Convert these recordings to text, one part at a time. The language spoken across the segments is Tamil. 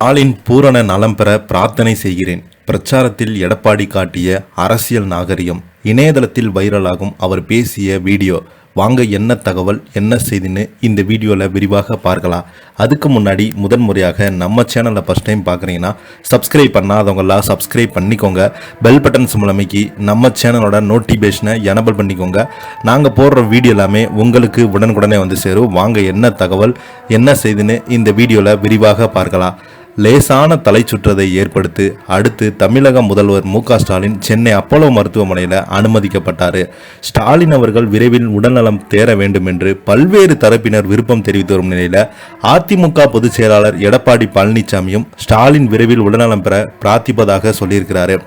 ஆளின் பூரண நலம் பெற பிரார்த்தனை செய்கிறேன். பிரச்சாரத்தில் எடப்பாடி காட்டிய அரசியல் நாகரிகம். இணையதளத்தில் வைரலாகும் அவர் பேசிய வீடியோ. வாங்க என்ன தகவல் என்ன செய்தின்னு இந்த வீடியோவில் விரிவாக பார்க்கலாம். அதுக்கு முன்னாடி முதன்முறையாக நம்ம சேனலை ஃபஸ்ட் டைம் பார்க்குறீங்கன்னா சப்ஸ்கிரைப் பண்ணாதவங்களாம் சப்ஸ்கிரைப் பண்ணிக்கோங்க. பெல் பட்டன்ஸ் மூலமைக்கு நம்ம சேனலோட நோட்டிஃபிகேஷனை எனபிள் பண்ணிக்கோங்க. நாங்கள் போடுற வீடியோ எல்லாமே உங்களுக்கு உடனுக்குடனே வந்து சேரும். வாங்க என்ன தகவல் என்ன செய்தின்னு இந்த வீடியோவில் விரிவாக பார்க்கலாம். லேசான தலை சுற்றதை ஏற்படுத்தி அடுத்து தமிழக முதல்வர் மு.க.ஸ்டாலின் சென்னை அப்போலோ மருத்துவமனையில் அனுமதிக்கப்பட்டார். ஸ்டாலின் அவர்கள் விரைவில் உடல்நலம் தேர வேண்டும் என்று பல்வேறு தரப்பினர் விருப்பம் தெரிவித்து வரும் நிலையில் அதிமுக பொதுச் செயலாளர் எடப்பாடி பழனிசாமியும் ஸ்டாலின் விரைவில் உடல்நலம் பெற பிரார்த்திப்பதாக சொல்லியிருக்கிறார்.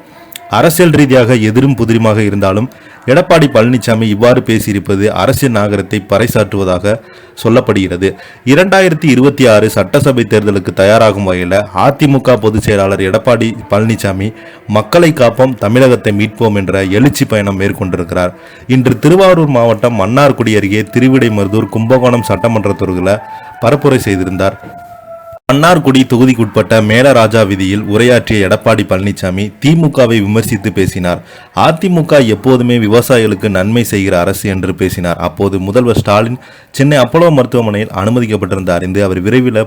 அரசியல் ரீதியாக எதிரும் புதிருமாக இருந்தாலும் எடப்பாடி பழனிசாமி இவ்வாறு பேசியிருப்பது அரசியல் நாகரிகத்தை பறைசாற்றுவதாக சொல்லப்படுகிறது. 2026 சட்டசபை தேர்தலுக்கு தயாராகும் வகையில் அதிமுக பொதுச் செயலாளர் எடப்பாடி பழனிசாமி மக்களை காப்போம் தமிழகத்தை மீட்போம் என்ற எழுச்சி பயணம் மேற்கொண்டிருக்கிறார். இன்று திருவாரூர் மாவட்டம் மன்னார்குடி அருகே திருவிடைமருதூர் கும்பகோணம் சட்டமன்ற தொகுதியில் பரப்புரை செய்திருந்தார். மன்னார்குடி தொகுதிக்குட்பட்ட மேலராஜா வீதியில் உரையாற்றிய எடப்பாடி பழனிசாமி திமுகவை விமர்சித்து பேசினார். அதிமுக எப்போதுமே விவசாயிகளுக்கு நன்மை செய்கிற அரசு என்று பேசினார். அப்போது முதல்வர் ஸ்டாலின் சென்னை அப்போலோ மருத்துவமனையில் அனுமதிக்கப்பட்டிருந்தார் என்று அவர் விரைவில்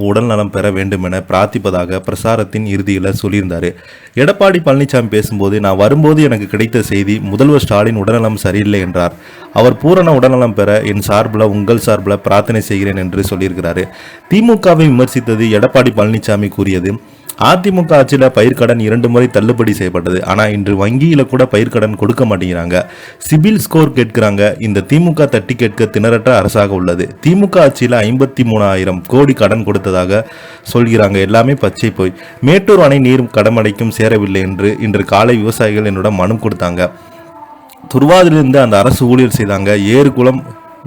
உடல்நலம் பெற வேண்டும் என பிரார்த்திப்பதாக பிரசாரத்தின் இறுதியில் சொல்லியிருந்தார். எடப்பாடி பழனிசாமி பேசும்போது, நான் வரும்போது எனக்கு கிடைத்த செய்தி முதல்வர் ஸ்டாலின் உடல்நலம் சரியில்லை என்றார். அவர் பூரண உடல்நலம் பெற என் சார்பில் உங்கள் சார்பில் பிரார்த்தனை செய்கிறேன் என்று சொல்லியிருக்கிறார். திமுகவை விமர்சித்தது எடப்பாடி பழனிசாமி கூறியது, அதிமுக ஆட்சியில் பயிர்க்கடன் 2 முறை தள்ளுபடி செய்யப்பட்டது. ஆனால் இன்று வங்கியில் கூட பயிர்க்கடன் கொடுக்க மாட்டேங்கிறாங்க. சிபில் ஸ்கோர் கேட்கிறாங்க. இந்த திமுக தட்டி கேட்க திணறற்ற அரசாக உள்ளது. திமுக ஆட்சியில் 53,000 கோடி கடன் கொடுத்ததாக சொல்கிறாங்க. எல்லாமே பச்சை போய். மேட்டூர் அணை நீர் கடமடைக்கும் சேரவில்லை என்று இன்று காலை விவசாயிகள் என்னிடம் மனு கொடுத்தாங்க. துர்வாதிலிருந்து அந்த அரசு ஊழியர் செய்தாங்க. ஏறு குளம்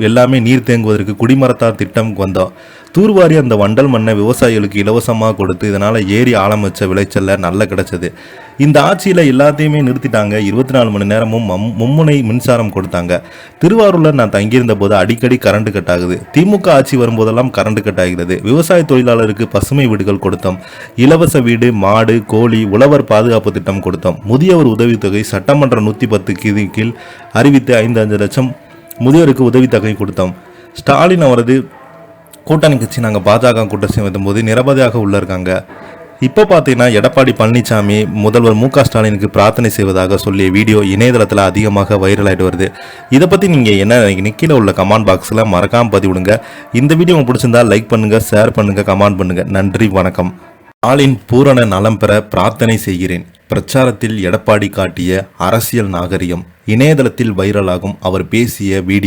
எல்லாமே நீர் தேங்குவதற்கு குடிமரத்தார் திட்டம் வந்தோம். தூர்வாரி அந்த வண்டல் மண்ணை விவசாயிகளுக்கு இலவசமாக கொடுத்து இதனால் ஏரி ஆழம் வச்ச விளைச்சல்ல நல்ல கிடைச்சது. இந்த ஆட்சியில் எல்லாத்தையுமே நிறுத்திட்டாங்க. 24 மணி நேரமும் மும்முனை மின்சாரம் கொடுத்தாங்க. திருவாரூரில் நான் தங்கியிருந்த போது அடிக்கடி கரண்ட் கட் ஆகுது. திமுக ஆட்சி வரும்போதெல்லாம் கரண்ட் கட் ஆகிறது. விவசாய தொழிலாளருக்கு பசுமை வீடுகள் கொடுத்தோம். இலவச வீடு, மாடு, கோழி, உழவர் பாதுகாப்பு திட்டம் கொடுத்தோம். முதியவர் உதவித்தொகை சட்டமன்ற 110 கீழ் அறிவித்து 5 லட்சம் முதியோருக்கு உதவித்தொகை கொடுத்தோம். ஸ்டாலின் அவரது கூட்டணி கட்சி நாங்கள் பாஜக கூட்டணி செய்யும் போது நிரபதியாக உள்ள இருக்காங்க. இப்போ பார்த்தீங்கன்னா எடப்பாடி பழனிசாமி முதல்வர் மு.க.ஸ்டாலினுக்கு பிரார்த்தனை செய்வதாக சொல்லிய வீடியோ இணையதளத்தில் அதிகமாக வைரல் ஆகிட்டு வருது. இதை பற்றி நீங்கள் என்ன கீழே உள்ள கமெண்ட் பாக்ஸில் மறக்காமல் பதிவிடுங்க. இந்த வீடியோ உங்களுக்கு பிடிச்சிருந்தா லைக் பண்ணுங்கள், ஷேர் பண்ணுங்கள், கமெண்ட் பண்ணுங்கள். நன்றி, வணக்கம். ஆளின் பூரண நலம் பெற பிரார்த்தனை செய்கிறேன். பிரச்சாரத்தில் எடப்பாடி காட்டிய அரசியல் நாகரிகம். இணையதளத்தில் வைரலாகும் அவர் பேசிய வீடியோ.